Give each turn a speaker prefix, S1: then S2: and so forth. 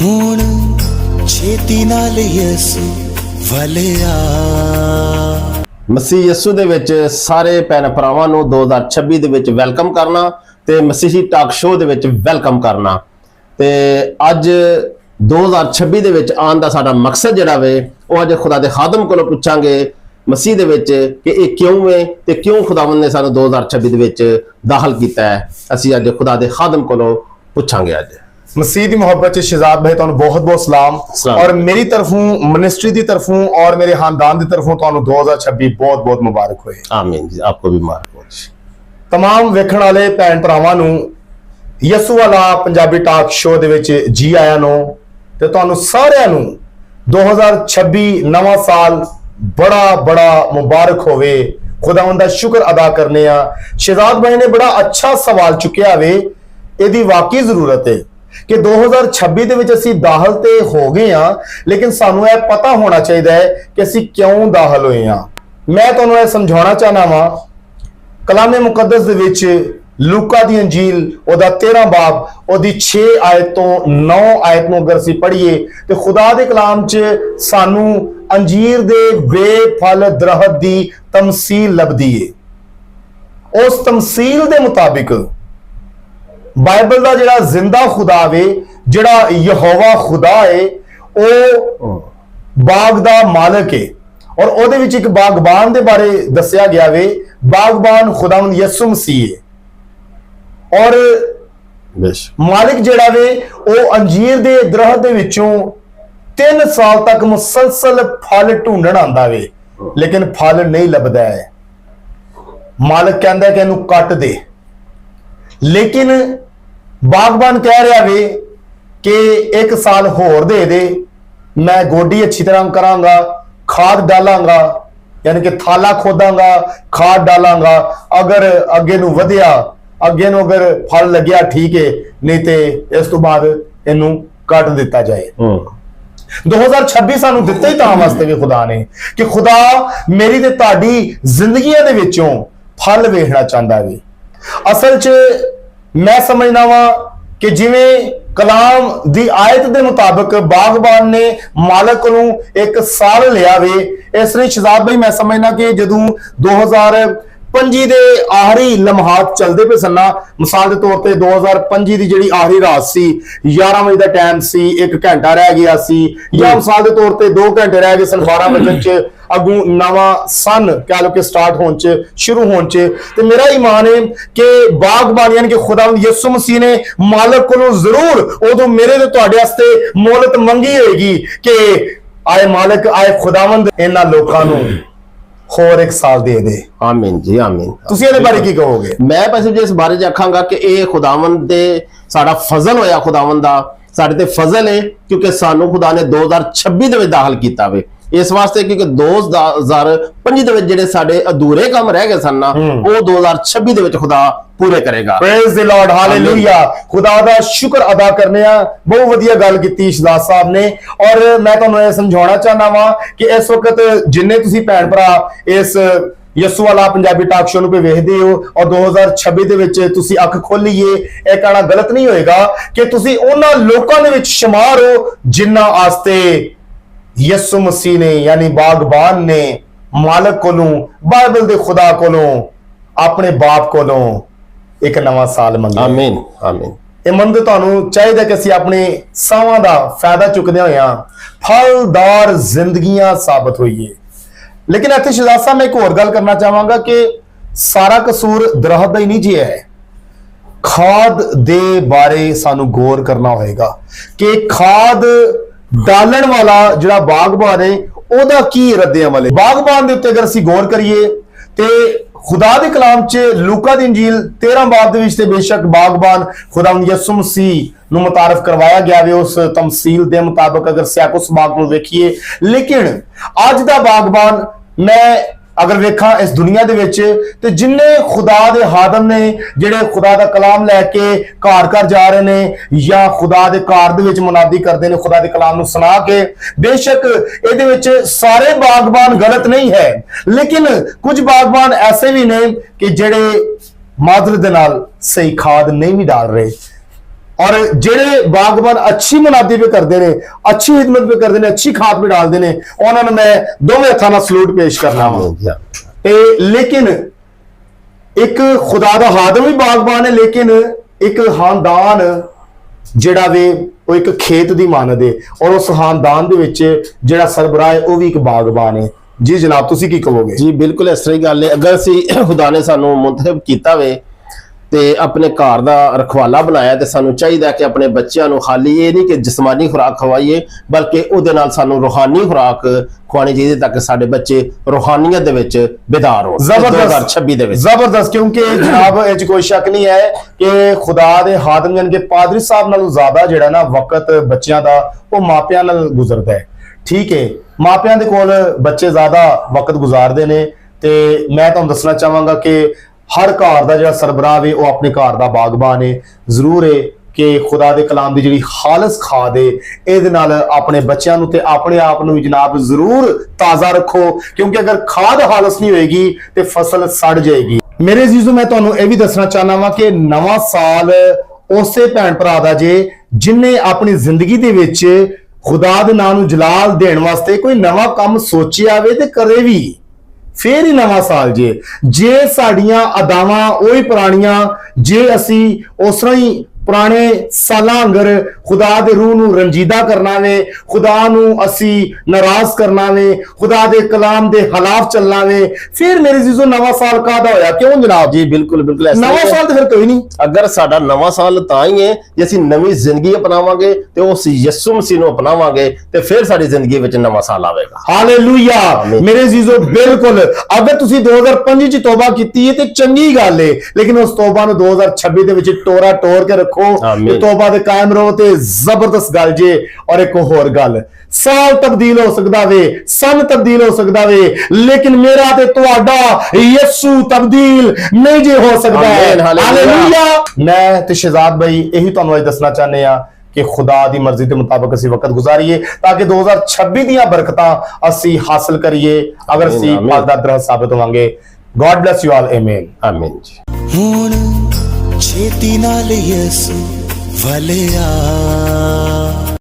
S1: ਹੁਣ ਛੇਤੀ ਨਾਲ ਯਿਸੂ ਵਲਿਆ।
S2: ਮਸੀਹ ਯਿਸੂ ਦੇ ਵਿੱਚ ਸਾਰੇ ਭੈਣ ਭਰਾਵਾਂ ਨੂੰ 2026 ਦੇ ਵਿੱਚ ਵੈਲਕਮ ਕਰਨਾ ਤੇ ਮਸੀਹੀ ਟਾਕ ਸ਼ੋਅ ਦੇ ਵਿੱਚ ਵੈਲਕਮ ਕਰਨਾ। ਤੇ ਅੱਜ 2026 ਦੇ ਵਿੱਚ ਆਉਣ ਦਾ ਸਾਡਾ ਮਕਸਦ ਜਿਹੜਾ ਵੇ ਉਹ ਅੱਜ ਖੁਦਾ ਦੇ ਖਾਦਮ ਕੋਲੋਂ ਪੁੱਛਾਂਗੇ ਮਸੀਹ ਦੇ ਵਿੱਚ ਕਿ ਇਹ ਕਿਉਂ ਹੈ ਤੇ ਕਿਉਂ ਖੁਦਾਵੰਦ ਨੇ ਸਾਨੂੰ 2026 ਦੇ ਵਿੱਚ ਦਾਖਲ ਕੀਤਾ ਹੈ। ਅਸੀਂ ਅੱਜ ਖੁਦਾ ਦੇ ਖਾਦਮ ਕੋਲੋਂ ਪੁੱਛਾਂਗੇ। ਅੱਜ
S3: मसीह की मोहब्बत शहजाद भाई तुहानू बहुत बहुत सलाम और मेरी तरफों मिनिस्ट्री की तरफों और मेरे खानदान की तरफों तुहानू 2026 बहुत बहुत मुबारक होए।
S2: आमीन जी, आपको भी मुबारक हो।
S3: तमाम वेखण वाले भैन भरावां नू यसू वाला पंजाबी टाक शो दे विच जी आया नो ते तुहानू सारिआं नू 2026 नवां साल बड़ा बड़ा मुबारक होवे। खुदावंद दा शुक्र अदा करने आ। शहजाद भाई ने बड़ा अच्छा सवाल चुकिया वे, इहदी वाकई जरूरत है कि 2026 ਦੇ ਵਿੱਚ ਅਸੀਂ ਦਾਖਲ ਤੇ ਹੋ ਗਏ ਆ, ਲੇਕਿਨ ਸਾਨੂੰ ਇਹ ਪਤਾ ਹੋਣਾ ਚਾਹੀਦਾ ਹੈ ਕਿ ਅਸੀਂ ਕਿਉਂ ਦਾਖਲ ਹੋਏ ਆ। ਮੈਂ ਤੁਹਾਨੂੰ ਇਹ ਸਮਝਾਉਣਾ ਚਾਹਨਾ ਵਾਂ ਕਲਾਮੇ ਮੁਕੱਦਸ ਦੇ ਵਿੱਚ ਲੂਕਾ ਦੀ ਅੰਜੀਲ ਉਹਦਾ 13 ਬਾਬ ਉਹਦੀ 6 ਆਇਤ ਤੋਂ 9 ਆਇਤ ਨੂੰ ਅਗਰ ਅਸੀਂ ਪੜ੍ਹੀਏ ਤੇ ਖੁਦਾ ਦੇ ਕਲਾਮ 'ਚ ਸਾਨੂੰ ਅੰਜੀਰ ਦੇ ਬੇਫਲ ਦਰਖਤ ਦੀ ਤਮਸੀਲ ਲੱਭਦੀ ਏ। ਉਸ ਤਮਸੀਲ ਦੇ ਮੁਤਾਬਿਕ बाइबल का जिहड़ा जिंदा खुदा वे, जिहड़ा यहोवा खुदा है, वो बाग दा मालिक है और ओहदे विच एक बागबान दे बारे दस्सिया गया वे। बागबान खुदावंद यसू मसीह है और मालिक जिहड़ा वे वो अंजीर दे दरख्त दे विचों 3 साल तक मुसलसल फल ढूंढण आंदा वे, लेकिन फल नहीं लभदा है। मालिक कहंदा कि इहनूं कट दे, लेकिन बागबान कह रहा वे कि 1 साल होर दे दे, मैं गोडी अच्छी तरह करांगा, खाद डालांगा, यानी कि थाला खोदांगा, खाद डालांगा, अगर अगे नूं वधिया अगे नूं अगर फल लग्या ठीक है, नहीं तो इस तो बाद इनू कट दिता जाए। 2026 सानू दिता ही तां वास्ते भी खुदा ने कि खुदा मेरी ते तुहाडी जिंदगियां दे विचों फल वेखना चाहता वे। असल च मैं समझना वा कि जिवें कलाम दी आयत दे मुताबिक बागबान ने मालिक नूं 1 साल लिया वे, इसलिए शहजाद भाई मैं समझना कि जदों 2025 दे आखिरी लम्हात चलते पे सन्ना, मिसाल के तौर पर 2025 की जिहड़ी आखिरी रात सी, 11 बजे का टाइम सी, 1 घंटा रह गया सी, या मिसाल के तौर पर 2 घंटे रह गए सन 12 बजन च अगू नवा सन कह लो कि स्टार्ट होने च शुरू होने च। तो मेरा ईमान है कि बागबान यानी कि खुदावंद यसू मसीह ने मालिक को जरूर उदों मेरे ते तुहाडे वास्ते मोहलत मंगी होएगी कि आए मालिक आए खुदावंद इन्हां लोकां नूं होर 1 साल दे दे।
S2: आमीन जी, आमीन।
S3: तुसीं इहदे बारे की कहोगे?
S2: मैं बस जिस बारे च आखांगा कि ये खुदावंद दे साडा फजल होया, खुदावंद दा साडे ते फजल है क्योंकि सानू खुदा ने 2026 दे विच दाखल कीता वे। इस वास्ते क्योंकि 2025 दे विच जिहड़े साडे अधूरे काम रह गए सन ना, वो 2026 दे विच खुदा पूरे करेगा।
S3: Praise the Lord, hallelujah. खुदा दा शुक्र अदा करने आ। बहुत वधिया गल कीती शहजाद साहब ने और मैं तुहानू ये समझाउणा चाहना वा कि इस वक्त जिन्ने तुसीं भैण भरा इस यसू वाला पंजाबी टाक शो पे वेखदे हो और 2026 दे विच तुसीं अख खोलीए, यह कहना गलत नहीं होएगा कि तुसीं उन्हां लोकां दे विच शुमार हो जिन्हां आस्ते यसू मसीह ने यानी बागबान ने मालिक कोलों, बाइबल दे खुदा कोलों, अपने बाप कोलों एक नवा साल मंगा।
S2: आमीन, आमीन।
S3: ये मंद तुहानू चाहिए कि असीं अपने सावां दा फायदा चुकदे होइआं फलदार जिंदगियां साबित होइए। लेकिन इत्थे शहजाद साहब मैं एक होर गल करना चाहांगा कि सारा कसूर दरख्त दा ही नहीं जी है, खाद दे बारे सानू गौर करना होएगा कि खाद डालण वाला जिहड़ा बागबान है ओहदा की रद्दे अमल है। बागबान दे उत्ते अगर असीं गौर करिए ते खुदा दे कलाम च लूका दी इंजील 13 बाब दे विच ते बेशक बागबान खुदावंद यसू मसीह नूं मुतारफ करवाया गया वे उस तमसील दे मुताबिक अगर सियाको सबाक नूं वेखीए। लेकिन अज दा बागबान मैं अगर वेखा इस दुनिया दे विच ते जिन्ने खुदा दे हादम ने जिहड़े खुदा दा कलाम लैके घर घर जा रहे ने या खुदा दे घर दे विच मुनादी करदे ने खुदा दे कलाम नूं सुना के, बेशक इहदे विच सारे बागबान गलत नहीं है, लेकिन कुछ बागबान ऐसे भी ने कि जिहड़े मादर दे नाल सही खाद नहीं भी डाल रहे। ਔਰ ਜਿਹੜੇ ਬਾਗਬਾਨ ਅੱਛੀ ਮੁਨਾਦੀ ਵੀ ਕਰਦੇ ਨੇ, ਅੱਛੀ ਖਿਦਮਤ ਵੀ ਕਰਦੇ ਨੇ, ਅੱਛੀ ਖਾਦ ਵੀ ਡਾਲਦੇ ਨੇ, ਉਹਨਾਂ ਨੂੰ ਮੈਂ ਦੋਵੇਂ ਹੱਥਾਂ ਨਾਲ ਸਲੂਟ ਪੇਸ਼ ਕਰਨਾ ਵਾ। ਤੇ ਲੇਕਿਨ ਇੱਕ ਖੁਦਾ ਦਾ ਹਾਦਮ ਵੀ ਬਾਗਬਾਨ ਹੈ, ਲੇਕਿਨ ਇੱਕ ਖਾਨਦਾਨ ਜਿਹੜਾ ਵੇ ਉਹ ਇੱਕ ਖੇਤ ਦੀ ਮਾਨਦ ਹੈ, ਔਰ ਉਸ ਖਾਨਦਾਨ ਦੇ ਵਿੱਚ ਜਿਹੜਾ ਸਰਬਰਾਹ ਹੈ ਉਹ ਵੀ ਇੱਕ ਬਾਗਬਾਨ ਹੈ। ਜੀ ਜਨਾਬ, ਤੁਸੀਂ ਕੀ ਕਹੋਗੇ?
S2: ਜੀ ਬਿਲਕੁਲ ਇਸ ਤਰ੍ਹਾਂ ਹੀ ਗੱਲ ਹੈ। ਅਗਰ ਅਸੀਂ ਖੁਦਾ ਨੇ ਸਾਨੂੰ ਮੁੰਤਖਬ ਕੀਤਾ ਵੇ ਤੇ ਆਪਣੇ ਘਰ ਦਾ ਰਖਵਾਲਾ ਬਣਾਇਆ, ਤੇ ਸਾਨੂੰ ਚਾਹੀਦਾ ਕਿ ਆਪਣੇ ਬੱਚਿਆਂ ਨੂੰ ਖਾਲੀ ਇਹ ਨਹੀਂ ਕਿ ਜਿਸਮਾਨੀ ਖੁਰਾਕ ਖਵਾਈਏ, ਬਲਕਿ ਉਹਦੇ ਨਾਲ ਸਾਨੂੰ ਰੂਹਾਨੀ ਖੁਰਾਕ ਖਵਾਉਣੀ ਚਾਹੀਦੀ, ਤਾਂ ਕਿ ਸਾਡੇ ਬੱਚੇ ਰੂਹਾਨੀਅਤ ਦੇ ਵਿੱਚ ਬਿਦਾਰ ਹੋਣ। 2026 ਦੇ ਵਿੱਚ
S3: ਜ਼ਬਰਦਸਤ, ਕਿਉਂਕਿ ਜਨਾਬ ਇਹ 'ਚ ਕੋਈ ਸ਼ੱਕ ਨਹੀਂ ਹੈ ਕਿ ਖੁਦਾ ਦੇ ਹਾਦਮ ਯਾਨੀ ਕਿ ਪਾਦਰੀ ਸਾਹਿਬ ਨਾਲੋਂ ਜ਼ਿਆਦਾ ਜਿਹੜਾ ਨਾ ਵਕਤ ਬੱਚਿਆਂ ਦਾ ਉਹ ਮਾਪਿਆਂ ਨਾਲ ਗੁਜ਼ਰਦਾ ਹੈ। ਠੀਕ ਹੈ, ਮਾਪਿਆਂ ਦੇ ਕੋਲ ਬੱਚੇ ਜ਼ਿਆਦਾ ਵਕਤ ਗੁਜ਼ਾਰਦੇ ਨੇ, ਤੇ ਮੈਂ ਤੁਹਾਨੂੰ ਦੱਸਣਾ ਚਾਹਾਂਗਾ ਕਿ ਹਰ ਘਰ ਦਾ ਜਿਹੜਾ ਸਰਬਰਾਹ ਹੈ ਉਹ ਆਪਣੇ ਘਰ ਦਾ ਬਾਗਬਾਨ ਹੈ। ਜ਼ਰੂਰ ਹੈ ਕਿ ਖੁਦਾ ਦੇ ਕਲਾਮ ਦੀ ਜਿਹੜੀ ਖਾਲਸ ਖਾਦ ਹੈ ਇਹਦੇ ਨਾਲ ਆਪਣੇ ਬੱਚਿਆਂ ਨੂੰ ਤੇ ਆਪਣੇ ਆਪ ਨੂੰ ਵੀ ਜਨਾਬ ਜ਼ਰੂਰ ਤਾਜ਼ਾ ਰੱਖੋ, ਕਿਉਂਕਿ ਅਗਰ ਖਾਦ ਖਾਲਸ ਨਹੀਂ ਹੋਏਗੀ ਤੇ ਫਸਲ ਸੜ ਜਾਏਗੀ। ਮੇਰੇ ਅਜ਼ੀਜ਼ੋ, ਮੈਂ ਤੁਹਾਨੂੰ ਇਹ ਵੀ ਦੱਸਣਾ ਚਾਹਨਾ ਵਾਂ ਕਿ ਨਵਾਂ ਸਾਲ ਉਸੇ ਭੈਣ ਭਰਾ ਦਾ ਜੇ ਜਿਨਨੇ ਆਪਣੀ ਜ਼ਿੰਦਗੀ ਦੇ ਵਿੱਚ ਖੁਦਾ ਦੇ ਨਾਮ ਨੂੰ ਜਲਾਲ ਦੇਣ ਵਾਸਤੇ ਕੋਈ ਨਵਾਂ ਕੰਮ ਸੋਚਿਆ ਵੇ ਤੇ ਕਰੇ ਵੀ, ਫੇਰ ਹੀ ਨਵਾਂ ਸਾਲ ਜੇ ਸਾਡੀਆਂ ਅਦਾਵਾਂ ਉਹੀ ਪੁਰਾਣੀਆਂ, ਜੇ ਅਸੀਂ ਉਸ ਤਰ੍ਹਾਂ ਹੀ ਪੁਰਾਣੇ ਸਾਲਾਂ ਅੰਗਰ ਖੁਦਾ ਦੇ ਰੂਹ ਨੂੰ ਰੰਜੀਦਾ ਕਰਨਾ ਵੇ, ਖੁਦਾ ਨੂੰ ਅਸੀਂ ਨਾਰਾਜ਼ ਕਰਨਾ ਵੇ, ਖੁਦਾ ਦੇ ਕਲਾਮ ਦੇ ਖਿਲਾਫ ਚੱਲਣਾ ਵੇ, ਫਿਰ ਮੇਰੇ ਅਜ਼ੀਜ਼ੋ ਨਵਾਂ ਸਾਲ ਕਾਹਦਾ ਹੋਇਆ? ਕਿਉਂ ਜਨਾਬ?
S2: ਜੀ ਬਿਲਕੁਲ ਬਿਲਕੁਲ
S3: ਨਵਾਂ ਸਾਲ ਤੇ ਫਿਰ ਕੋਈ ਨਹੀਂ।
S2: ਅਗਰ ਸਾਡਾ ਨਵਾਂ ਸਾਲ ਤਾਂ ਹੀ ਹੈ ਜੇ ਅਸੀਂ ਨਵੀਂ ਜ਼ਿੰਦਗੀ ਅਪਣਾਵਾਂਗੇ ਤੇ ਉਸ ਯਿਸੂ ਮਸੀਹ ਨੂੰ ਅਪਣਾਵਾਂਗੇ, ਤੇ ਫਿਰ ਸਾਡੀ ਜ਼ਿੰਦਗੀ ਵਿੱਚ ਨਵਾਂ ਸਾਲ ਆਵੇਗਾ।
S3: ਹਾਲੇਲੂਇਆ ਮੇਰੇ ਅਜ਼ੀਜ਼ੋ, ਬਿਲਕੁਲ। ਅਗਰ ਤੁਸੀਂ 2025 ਚ ਤੌਬਾ ਕੀਤੀ ਹੈ ਤੇ ਚੰਗੀ ਗੱਲ ਹੈ, ਲੇਕਿਨ ਉਸ ਤੌਬਾ ਨੂੰ 2026 ਦੇ ਵਿੱਚ ਟੋਰਾ ਟੋਰ ਕੇ ਰੱਖੋ, ਤੇ ਤੌਬਾ ਤੇ ਕਾਇਮ ਰਹੋ। ਤੇ ਜ਼ਬਰਦਸਤ ਗੱਲ ਜੇ। ਔਰ ਇੱਕ ਹੋਰ ਗੱਲ, ਸਾਲ ਤਬਦੀਲ ਹੋ ਸਕਦਾ ਵੇ, ਸਨ ਤਬਦੀਲ ਹੋ ਸਕਦਾ ਵੇ, ਲੇਕਿਨ ਮੇਰਾ ਤੇ ਤੁਹਾਡਾ ਯਿਸੂ ਤਬਦੀਲ ਨਹੀਂ ਜੇ ਹੋ ਸਕਦਾ। ਹਾਲੇਲੂਇਆ। ਮੈਂ ਤੇ ਸ਼ਹਿਜ਼ਾਦ ਭਾਈ ਇਹੀ ਤੁਹਾਨੂੰ ਅੱਜ ਦੱਸਣਾ ਚਾਹੁੰਦੇ ਆ ਕਿ ਖੁਦਾ ਦੀ ਮਰਜ਼ੀ ਦੇ ਮੁਤਾਬਕ ਅਸੀਂ ਵਕਤ ਗੁਜ਼ਾਰੀਏ, ਤਾਂ ਕਿ 2026 ਦੀਆਂ ਬਰਕਤਾਂ ਅਸੀਂ ਹਾਸਲ ਕਰੀਏ, ਅਗਰ ਅਸੀਂ ਫਲਦਾਰ ਦਰਖਤ ਸਾਬਤ ਹੋਵਾਂਗੇ। God bless you all. ਆਮੀਨ
S2: ਆਮੀਨ ਜੀ।
S1: ਹੁਣ ਛੇਤੀ ਨਾਲ ਯਿਸੂ ਵੱਲ ਆ